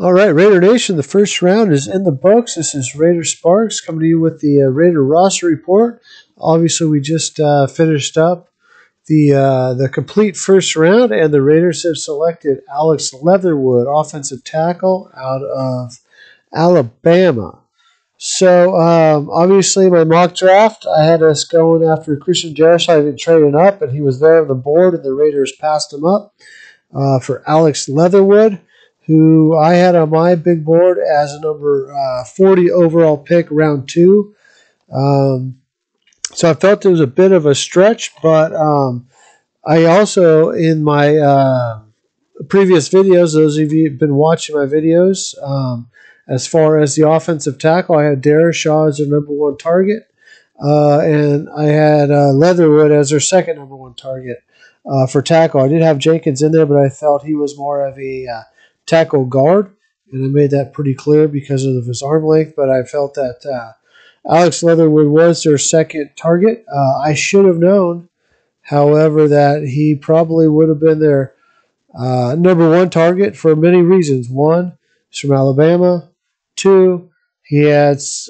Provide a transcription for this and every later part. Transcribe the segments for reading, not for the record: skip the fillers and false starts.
All right, Raider Nation, the first round is in the books. This is Raider Sparks coming to you with the Raider roster report. Obviously, we just finished up the complete first round, and the Raiders have selected Alex Leatherwood, offensive tackle out of Alabama. So, obviously, my mock draft, I had us going after Christian Jerish. I been trading up, and he was there on the board, and the Raiders passed him up for Alex Leatherwood, who I had on my big board as a number 40 overall pick, round 2. So I felt it was a bit of a stretch, but I also, in my previous videos, those of you who've been watching my videos, as far as the offensive tackle, I had Darius Shaw as their number 1 target, and I had Leatherwood as their second number 1 target for tackle. I did have Jenkins in there, but I felt he was more of a tackle guard, and I made that pretty clear because of his arm length, but I felt that Alex Leatherwood was their second target. I should have known, however, that he probably would have been their number 1 target for many reasons. One, he's from Alabama. 2, he has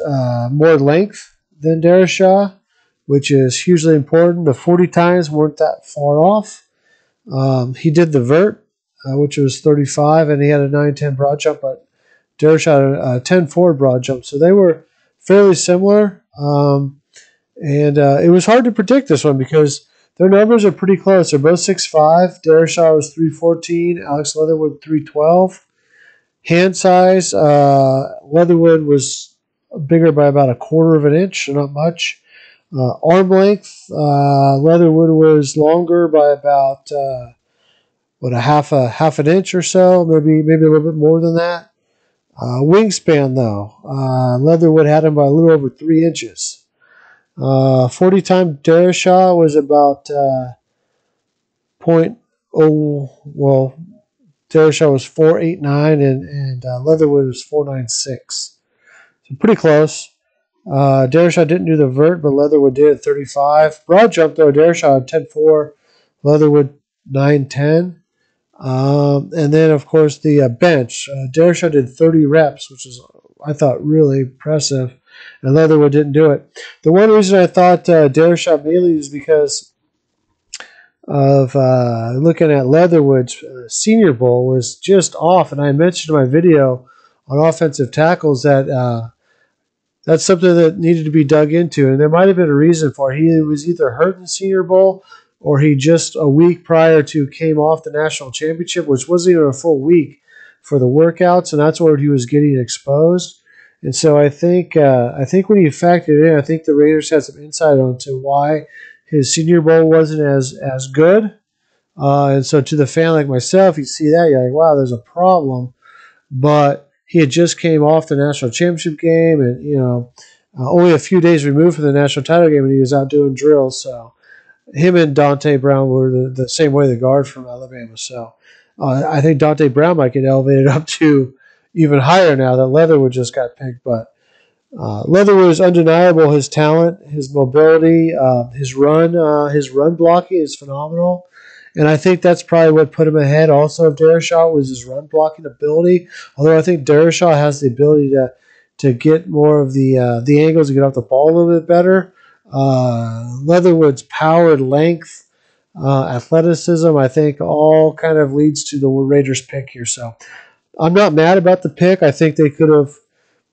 more length than Darius Shaw, which is hugely important. The 40 times weren't that far off. He did the vert, which was 35, and he had a 9.10 broad jump, but Darius Shaw had a 10.4 broad jump. So they were fairly similar. And it was hard to predict this one because their numbers are pretty close. They're both 6'5". Darius Shaw was 314. Alex Leatherwood 312. Hand size, Leatherwood was bigger by about a quarter of an inch, so not much. Arm length, Leatherwood was longer by about half an inch or so, maybe a little bit more than that. Wingspan though, Leatherwood had him by a little over 3 inches. 40 time Darius Shaw was about Darius Shaw was 4.89 and Leatherwood was 4.96. So pretty close. Darius Shaw didn't do the vert, but Leatherwood did at 35. Broad jump though, Darius Shaw had 10.4, Leatherwood 9.10. And then of course the bench. Darius Shaw did 30 reps, which is I thought really impressive, and Leatherwood didn't do it. The one reason I thought Darius Shaw mainly is because of looking at Leatherwood's Senior Bowl was just off, and I mentioned in my video on offensive tackles that that's something that needed to be dug into, and there might have been a reason for it. He was either hurt in Senior Bowl or he just a week prior to came off the national championship, which wasn't even a full week for the workouts, and that's where he was getting exposed. And so I think when you factor it in, I think the Raiders had some insight onto why his Senior Bowl wasn't as good. And so to the fan like myself, you see that, you're like, wow, there's a problem. But he had just came off the national championship game and, only a few days removed from the national title game, and he was out doing drills. So him and Dante Brown were the same way, the guard from Alabama. So I think Dante Brown might get elevated up to even higher now that Leatherwood just got picked. But Leatherwood is undeniable. His talent, his mobility, his run blocking is phenomenal, and I think that's probably what put him ahead. Also, of Darius Shaw was his run blocking ability. Although I think Darius Shaw has the ability to get more of the angles and get off the ball a little bit better. Leatherwood's power, length, athleticism, I think, all kind of leads to the Raiders pick here. So I'm not mad about the pick. I think they could have,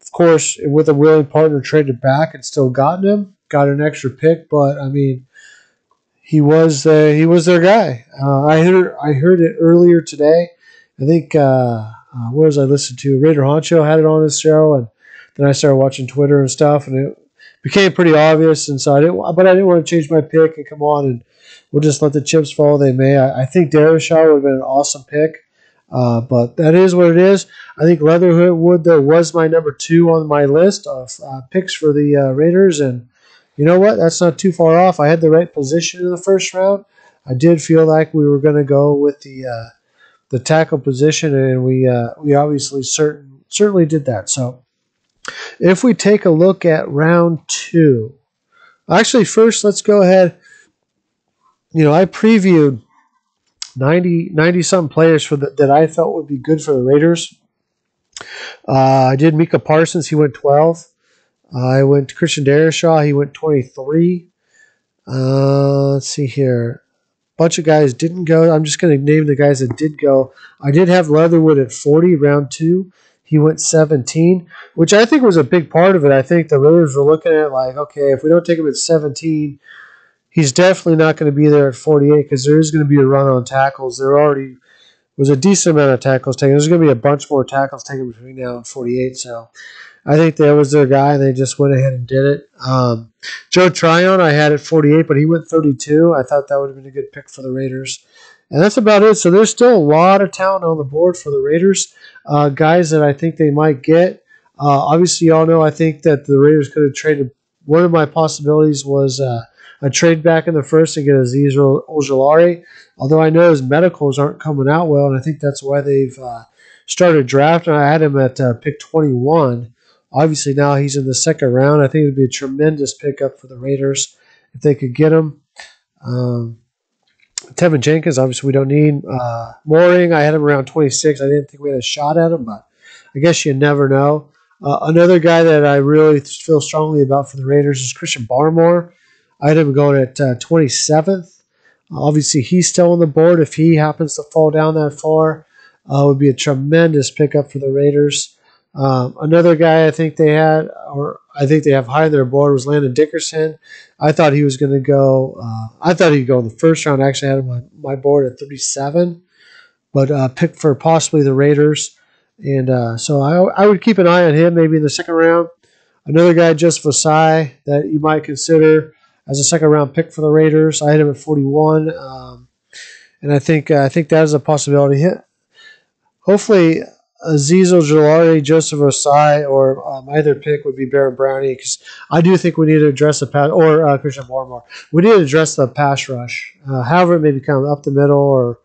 of course, with a willing partner, traded back and still gotten him, got an extra pick. But I mean, he was their guy. I heard it earlier today. I think what was I listening to? Raider Honcho had it on his show, and then I started watching Twitter and stuff, and it became pretty obvious. And so I didn't want to change my pick and come on, and we'll just let the chips fall they may. I think Darius Shaw would have been an awesome pick. But that is what it is. I think Leatherwood, though, was my number 2 on my list of picks for the Raiders. And you know what? That's not too far off. I had the right position in the first round. I did feel like we were going to go with the tackle position, and we obviously certainly did that. So if we take a look at round 2. Actually, first, let's go ahead. I previewed 90-something players that I felt would be good for the Raiders. I did Micah Parsons. He went 12. I went Christian Darrisaw. He went 23. Let's see here. Bunch of guys didn't go. I'm just going to name the guys that did go. I did have Leatherwood at 40, round 2. He went 17, which I think was a big part of it. I think the Raiders were looking at it like, okay, if we don't take him at 17, he's definitely not going to be there at 48 because there is going to be a run on tackles. There already was a decent amount of tackles taken. There's going to be a bunch more tackles taken between now and 48, so I think that was their guy, and they just went ahead and did it. Joe Tryon, I had at 48, but he went 32. I thought that would have been a good pick for the Raiders. And that's about it. So there's still a lot of talent on the board for the Raiders. Guys that I think they might get. Obviously, y'all know I think that the Raiders could have traded. One of my possibilities was a trade back in the first and get Azeez Ojulari. Although I know his medicals aren't coming out well, and I think that's why they've started drafting. I had him at pick 21. Obviously, now he's in the second round. I think it would be a tremendous pickup for the Raiders if they could get him. Tevin Jenkins, obviously, we don't need. Mooring, I had him around 26. I didn't think we had a shot at him, but I guess you never know. Another guy that I really feel strongly about for the Raiders is Christian Barmore. I had him going at 27th. Obviously, he's still on the board. If he happens to fall down that far, it would be a tremendous pickup for the Raiders. Another guy I think they had, or I think they have high on their board, was Landon Dickerson. I thought he was going to go. I thought he'd go in the first round. I actually had him on my board at 37, but picked for possibly the Raiders. And so I would keep an eye on him maybe in the second round. Another guy, Joseph Osai, that you might consider as a second round pick for the Raiders. I had him at 41, and I think that is a possibility. Hopefully, Azeez Ojulari, Joseph Osai, or my other pick would be Baron Brownie, because I do think we need to address the pass, or Christian Barmore. We need to address the pass rush. However, it may become up the middle, or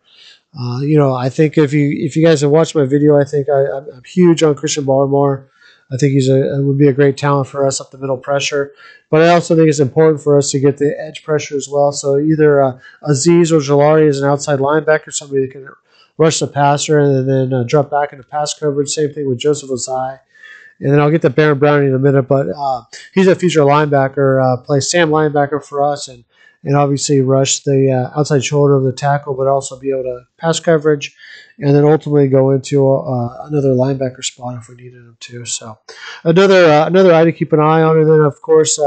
I think if you guys have watched my video, I think I'm huge on Christian Barmore. I think would be a great talent for us up the middle pressure. But I also think it's important for us to get the edge pressure as well. So either Azeez or Ojulari is an outside linebacker, somebody that can rush the passer and then drop back into pass coverage. Same thing with Joseph Osai. And then I'll get to Baron Browning in a minute, but he's a future linebacker, plays Sam linebacker for us, and obviously rush the outside shoulder of the tackle, but also be able to pass coverage, and then ultimately go into another linebacker spot if we needed him to. So another eye to keep an eye on, and then of course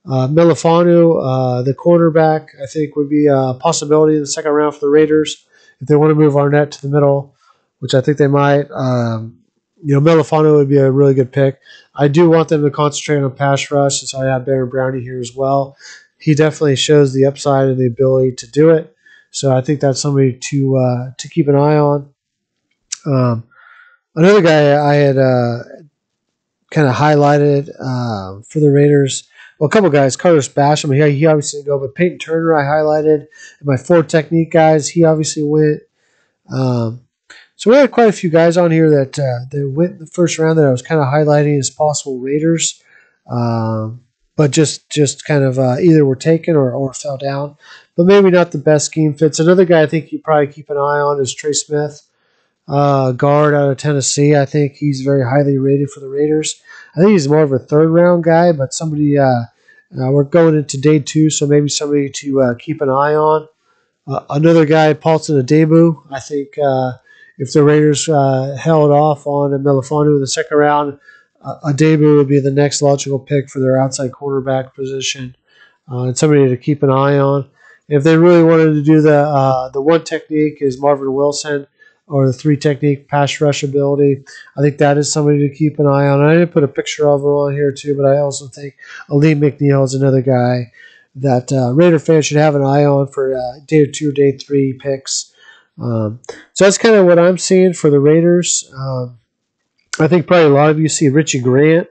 Melifanu, the cornerback, I think would be a possibility in the second round for the Raiders if they want to move Arnett to the middle, which I think they might. Melifano would be a really good pick. I do want them to concentrate on pass rush, and so I have Baron Brownie here as well. He definitely shows the upside and the ability to do it. So I think that's somebody to keep an eye on. Another guy I had kind of highlighted for the Raiders. Well, a couple guys. Carlos Basham, he obviously didn't go, but Peyton Turner I highlighted. And my 4 technique guys, he obviously went. So we had quite a few guys on here that went in the first round that I was kind of highlighting as possible Raiders, but just kind of either were taken or fell down, but maybe not the best scheme fits. Another guy I think you probably keep an eye on is Trey Smith, guard out of Tennessee. I think he's very highly rated for the Raiders. I think he's more of a third round guy, but somebody we're going into day 2, so maybe somebody to keep an eye on. Another guy, Paulson Adebu. I think if the Raiders held off on Melifanu in the second round, Adebu would be the next logical pick for their outside cornerback position. And somebody to keep an eye on. If they really wanted to do the 1 technique is Marvin Wilson, or the 3 technique pass rush ability, I think that is somebody to keep an eye on. And I didn't put a picture of him on here too, but I also think Ali McNeil is another guy that Raider fans should have an eye on for day 2, day 3 picks. So that's kind of what I'm seeing for the Raiders. I think probably a lot of you see Richie Grant.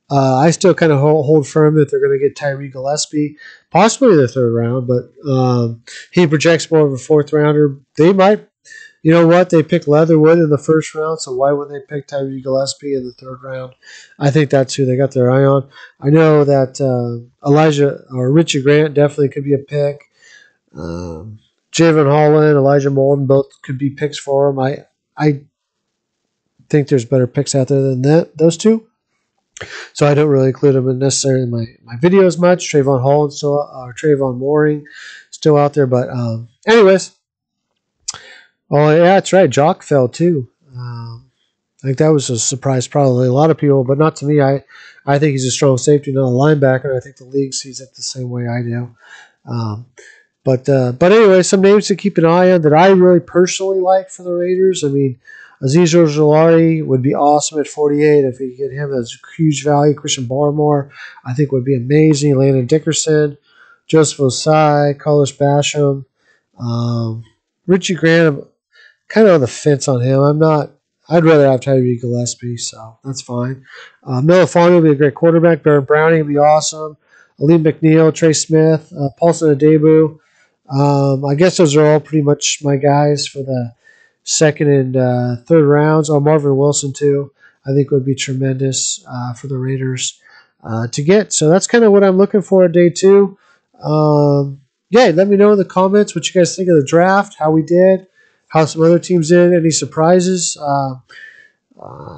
I still kind of hold firm that they're going to get Tyree Gillespie, possibly in the third round, but he projects more of a fourth rounder. They might, you know what, they picked Leatherwood in the first round, so why would they pick Tyree Gillespie in the third round? I think that's who they got their eye on. I know that Elijah or Richie Grant definitely could be a pick. Javon Holland, Elijah Molden, both could be picks for him. think there's better picks out there than those two. So I don't really include them in necessarily my videos much. Trayvon Holland still, or Trayvon Mooring still out there. But anyways, oh yeah, that's right. Jock fell too. I think that was a surprise, probably a lot of people, but not to me. I think he's a strong safety, not a linebacker. I think the league sees it the same way I do. But anyway, some names to keep an eye on that I really personally like for the Raiders. I mean, Azeez Ojulari would be awesome at 48 if you get him as huge value. Christian Barmore, I think, would be amazing. Landon Dickerson, Joseph Osai, Carlos Basham, Richie Grant. I'm kind of on the fence on him. I'm not. I'd rather have Tyree Gillespie, so that's fine. Noah Fong would be a great quarterback. Baron Browning would be awesome. Aleem McNeil, Trey Smith, Paulson Adebu. I guess those are all pretty much my guys for the second and third rounds. Oh, Marvin Wilson, too, I think would be tremendous for the Raiders to get. So that's kind of what I'm looking for at day 2. Yeah, let me know in the comments what you guys think of the draft, how we did, how some other teams did, any surprises. I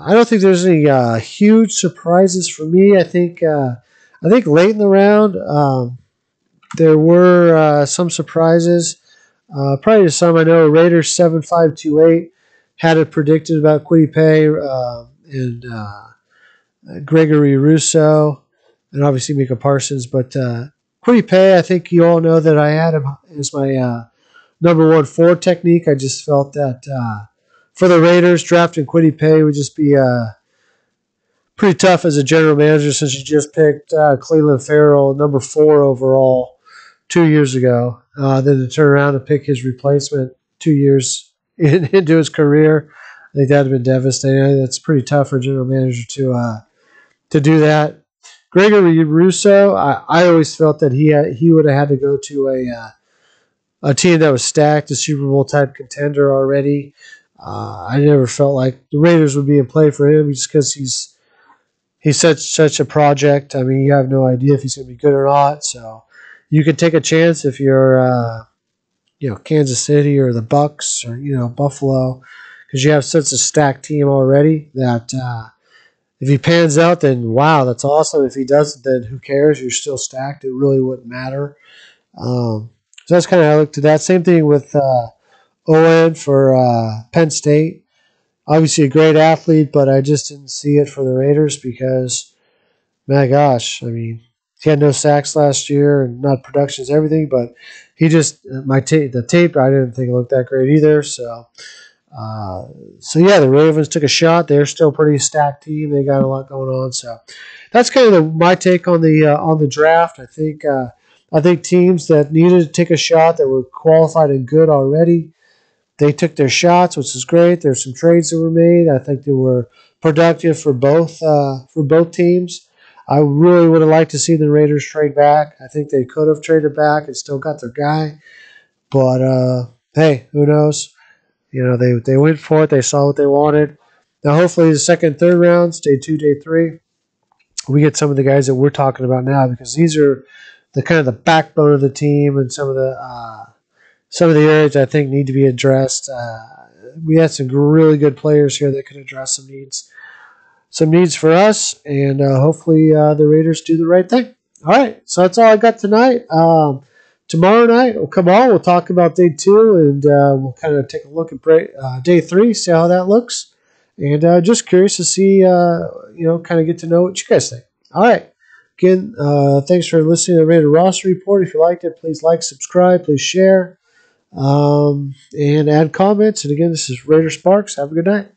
don't think there's any huge surprises for me. I think late in the round there were some surprises. Probably to some I know, Raiders 7528 had it predicted about Kwity Paye and Gregory Rousseau, and obviously Micah Parsons. But Kwity Paye, I think you all know that I had him as my number 1 forward technique. I just felt that for the Raiders, drafting Kwity Paye would just be pretty tough as a general manager since you just picked Cleveland Farrell, number 4 overall 2 years ago. Then to turn around and pick his replacement 2 years into his career, I think that would have been devastating. That's pretty tough for a general manager to do that. Gregory Rousseau, I always felt that he would have had to go to a team that was stacked, a Super Bowl type contender already. I never felt like the Raiders would be in play for him just because he's such a project. I mean, you have no idea if he's going to be good or not. So you could take a chance if you're Kansas City or the Bucks or Buffalo, because you have such a stacked team already that if he pans out, then wow, that's awesome. If he doesn't, then who cares? You're still stacked. It really wouldn't matter. So that's kind of how I looked at that. Same thing with Owen for Penn State. Obviously a great athlete, but I just didn't see it for the Raiders because, my gosh, I mean, he had no sacks last year, and not production is everything, but he just the tape I didn't think it looked that great either. So yeah, the Ravens took a shot. They're still a pretty stacked team. They got a lot going on. So that's kind of my take on the draft. I think teams that needed to take a shot that were qualified and good already, they took their shots, which is great. There's some trades that were made. I think they were productive for both teams. I really would have liked to see the Raiders trade back. I think they could have traded back and still got their guy. But hey, who knows? They went for it. They saw what they wanted. Now, hopefully, the second, third rounds, day 2, day 3, we get some of the guys that we're talking about now, because these are the kind of the backbone of the team and some of the areas I think need to be addressed. We had some really good players here that could address some needs for us, and hopefully the Raiders do the right thing. All right, so that's all I got tonight. Tomorrow night, we'll talk about day 2, and we'll kind of take a look at day 3, see how that looks, and just curious to see, kind of get to know what you guys think. All right. Again, thanks for listening to the Raider Roster Report. If you liked it, please like, subscribe, please share, and add comments. And again, this is Raider Sparks. Have a good night.